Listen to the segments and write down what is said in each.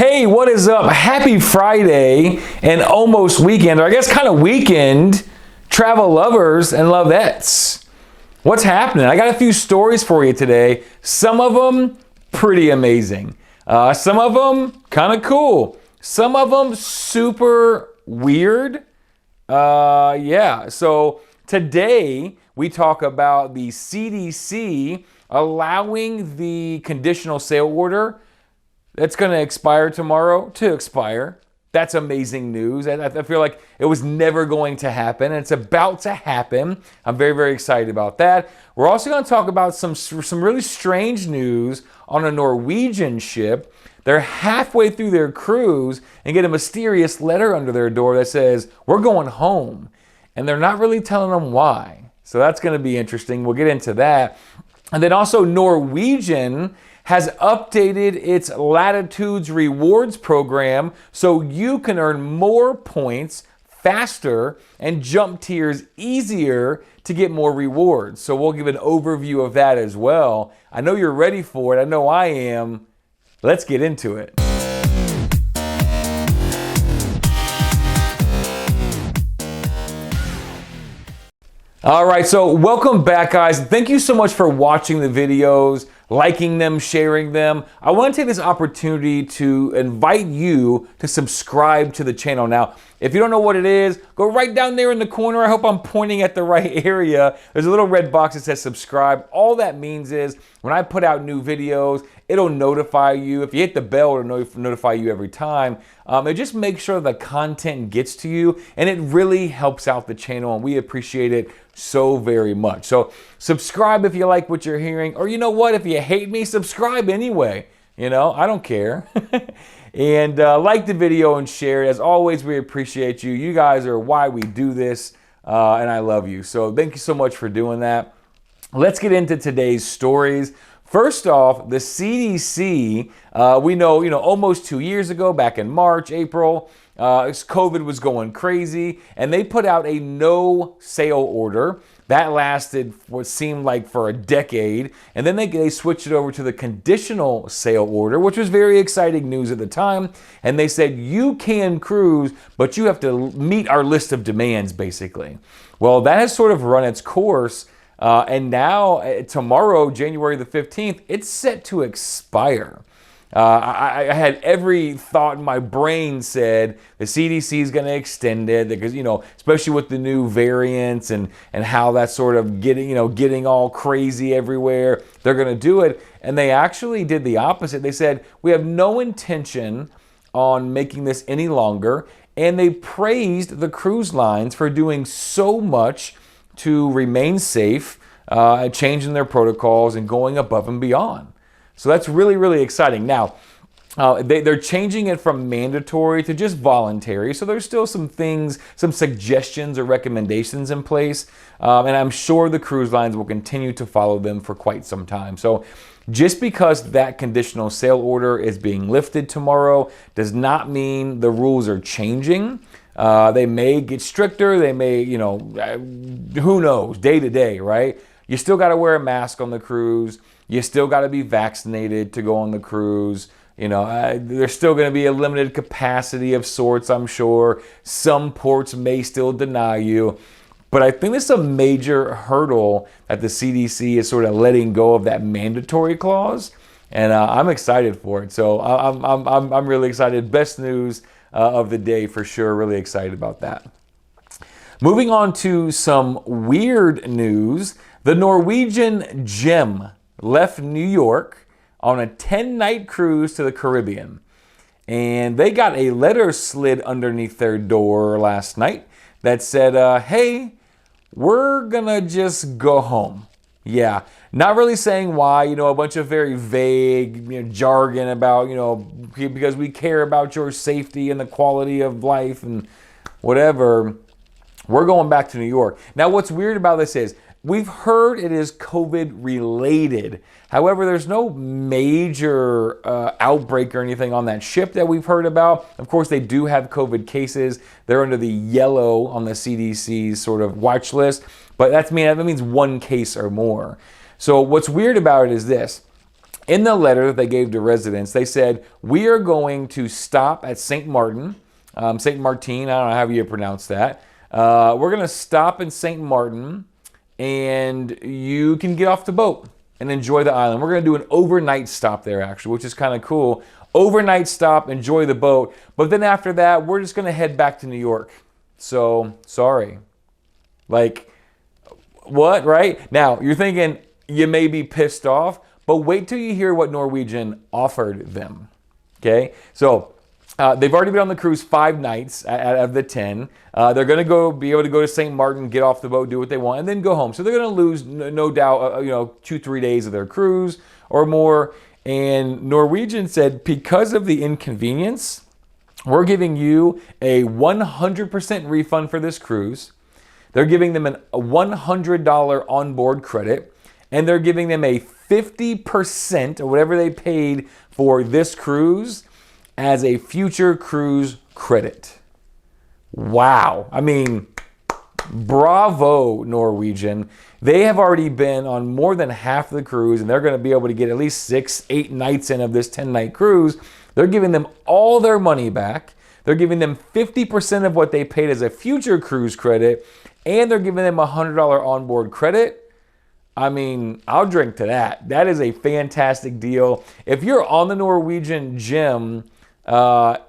Hey, what is up? Happy Friday and almost weekend, or I guess kind of weekend, travel lovers and lovettes. What's happening? I got a few stories for you today. Some of them pretty amazing. Some of them kind of cool. Some of them super weird. Yeah, so today we talk about the CDC allowing the conditional sale order that's going to expire tomorrow to expire. That's amazing news. I feel like it was never going to happen. It's about to happen. I'm very, very excited about that. We're also going to talk about some really strange news on a Norwegian ship. They're halfway through their cruise and get a mysterious letter under their door that says, "We're going home." And they're not really telling them why. So that's going to be interesting. We'll get into that. And then also Norwegian has updated its Latitudes rewards program so you can earn more points faster and jump tiers easier to get more rewards. So we'll give an overview of that as well. I know you're ready for it. I know I am. Let's get into it. All right, so welcome back, guys. Thank you so much for watching the videos, liking them, sharing them. I want to take this opportunity to invite you to subscribe to the channel. Now, if you don't know what it is, go right down there in the corner. I hope I'm pointing at the right area. There's a little red box that says subscribe. All that means is when I put out new videos, it'll notify you. If you hit the bell, it'll notify you every time. It just makes sure the content gets to you, and it really helps out the channel, and we appreciate it so very much. So subscribe if you like what you're hearing, or you know what, if you hate me, subscribe anyway. You know, I don't care. And like the video and share it. As always, we appreciate you. You guys are why we do this, and I love you. So thank you so much for doing that. Let's get into today's stories. First off, the CDC, we know, almost 2 years ago, back in March, April, COVID was going crazy, and they put out a no sale order. That lasted what seemed like for a decade, and then they switched it over to the conditional sale order, which was very exciting news at the time. And they said, you can cruise, but you have to meet our list of demands, basically. Well, that has sort of run its course. And now, tomorrow, January the 15th, it's set to expire. I had every thought in my brain said the CDC is going to extend it because, especially with the new variants and how that's sort of getting all crazy everywhere, they're going to do it. And they actually did the opposite. They said, we have no intention on making this any longer. And they praised the cruise lines for doing so much to remain safe, changing their protocols and going above and beyond. So that's really, really exciting. Now, they're changing it from mandatory to just voluntary. So there's still some things, some suggestions or recommendations in place. And I'm sure the cruise lines will continue to follow them for quite some time. So just because that conditional sale order is being lifted tomorrow does not mean the rules are changing. They may get stricter. They may, who knows, day to day, right? You still got to wear a mask on the cruise. You still got to be vaccinated to go on the cruise. There's still going to be a limited capacity of sorts, I'm sure. Some ports may still deny you. But I think this is a major hurdle that the CDC is sort of letting go of that mandatory clause. And I'm excited for it. So I'm really excited. Best news of the day for sure. Really excited about that. Moving on to some weird news. The Norwegian Gem left New York on a 10-night cruise to the Caribbean. And they got a letter slid underneath their door last night that said, hey, we're gonna just go home. Yeah, not really saying why, a bunch of very vague jargon about, because we care about your safety and the quality of life and whatever. We're going back to New York. Now, what's weird about this is we've heard it is COVID related. However, there's no major outbreak or anything on that ship that we've heard about. Of course, they do have COVID cases. They're under the yellow on the CDC's sort of watch list, but that means one case or more. So what's weird about it is this. in the letter that they gave to residents, they said, we are going to stop at St. Martin, St. Martin, I don't know how you pronounce that. We're going to stop in St. Martin, and you can get off the boat and enjoy the island. We're going to do an overnight stop there, actually, which is kind of cool. Overnight stop, enjoy the boat. But then after that, we're just going to head back to New York. So, sorry. Like, what, right? Now, you're thinking you may be pissed off, but wait till you hear what Norwegian offered them, okay? So they've already been on the cruise 5 nights out of the 10. They're going to be able to go to St. Martin, get off the boat, do what they want, and then go home. So they're going to lose, no doubt, 2-3 days of their cruise or more. And Norwegian said, because of the inconvenience, we're giving you a 100% refund for this cruise. They're giving them a $100 onboard credit, and they're giving them a 50% of whatever they paid for this cruise as a future cruise credit. Wow. I mean, bravo, Norwegian. They have already been on more than half the cruise, and they're going to be able to get at least 6-8 nights in of this 10-night cruise. They're giving them all their money back. They're giving them 50% of what they paid as a future cruise credit, and they're giving them a $100 onboard credit. I mean, I'll drink to that. That is a fantastic deal. If you're on the Norwegian Gem,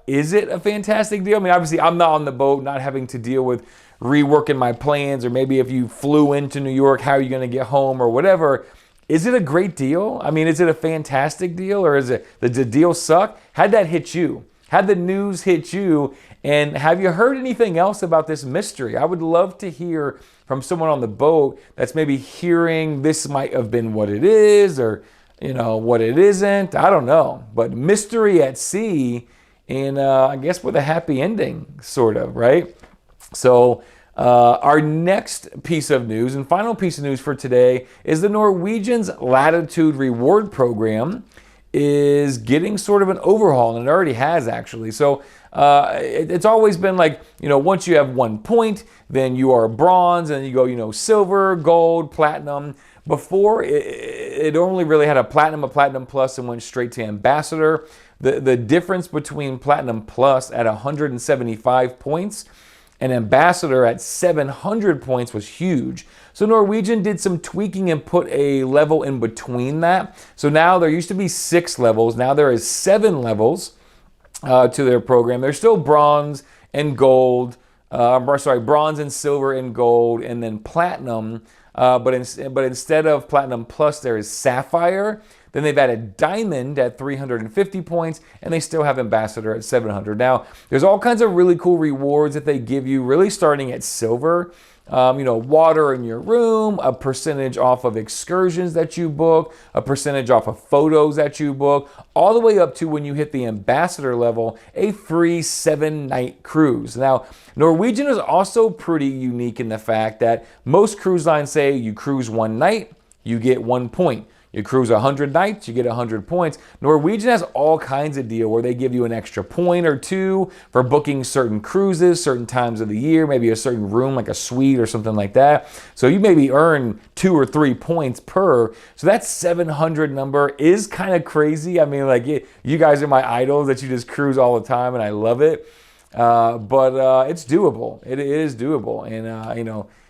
is it a fantastic deal? I mean, obviously, I'm not on the boat, not having to deal with reworking my plans, or maybe if you flew into New York, how are you going to get home or whatever. Is it a great deal? I mean, is it a fantastic deal, or is it, did the deal suck? How'd that hit you? How'd the news hit you? And have you heard anything else about this mystery? I would love to hear from someone on the boat that's maybe hearing this might have been what it is, or what it isn't. I don't know. But mystery at sea, and I guess with a happy ending, sort of, right? So our next piece of news and final piece of news for today is the Norwegian's Latitude Reward Program is getting sort of an overhaul, and it already has, actually. So it's always been like, once you have 1 point, then you are bronze, and you go, silver, gold, platinum. Before, it only really had a platinum plus, and went straight to ambassador. The difference between platinum plus at 175 points and ambassador at 700 points was huge. So Norwegian did some tweaking and put a level in between that. So now there used to be 6 levels. Now there is 7 levels to their program. There's still bronze and gold, bronze and silver and gold, and then platinum. But instead of platinum plus, there is sapphire. Then they've added diamond at 350 points, and they still have ambassador at 700. Now, there's all kinds of really cool rewards that they give you, really starting at silver. Water in your room, a percentage off of excursions that you book, a percentage off of photos that you book, all the way up to, when you hit the ambassador level, a free 7-night cruise. Now, Norwegian is also pretty unique in the fact that most cruise lines say you cruise 1 night, you get 1 point. You cruise 100 nights, you get 100 points. Norwegian has all kinds of deal where they give you an extra point or 2 for booking certain cruises, certain times of the year, maybe a certain room like a suite or something like that. So you maybe earn 2 or 3 points per. So that 700 number is kind of crazy. I mean, like, you guys are my idols that you just cruise all the time, and I love it. But it's doable. It is doable, and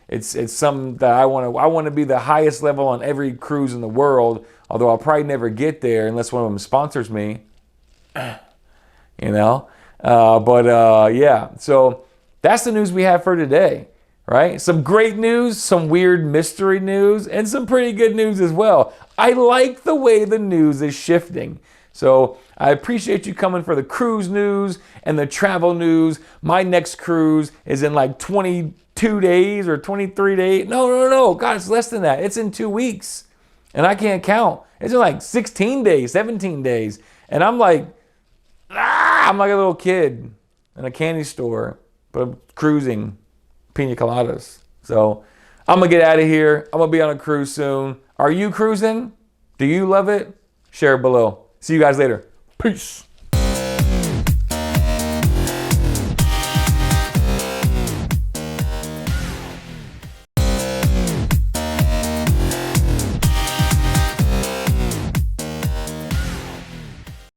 It's something that I want to be the highest level on every cruise in the world, although I'll probably never get there unless one of them sponsors me, yeah. So that's the news we have for today, right? Some great news, some weird mystery news, and some pretty good news as well. I like the way the news is shifting. So I appreciate you coming for the cruise news and the travel news. My next cruise is in like 22 days or 23 days. No. God, it's less than that. It's in 2 weeks. And I can't count. It's in like 16 days, 17 days. And I'm like, I'm like a little kid in a candy store, but I'm cruising pina coladas. So I'm going to get out of here. I'm going to be on a cruise soon. Are you cruising? Do you love it? Share it below. See you guys later. Peace.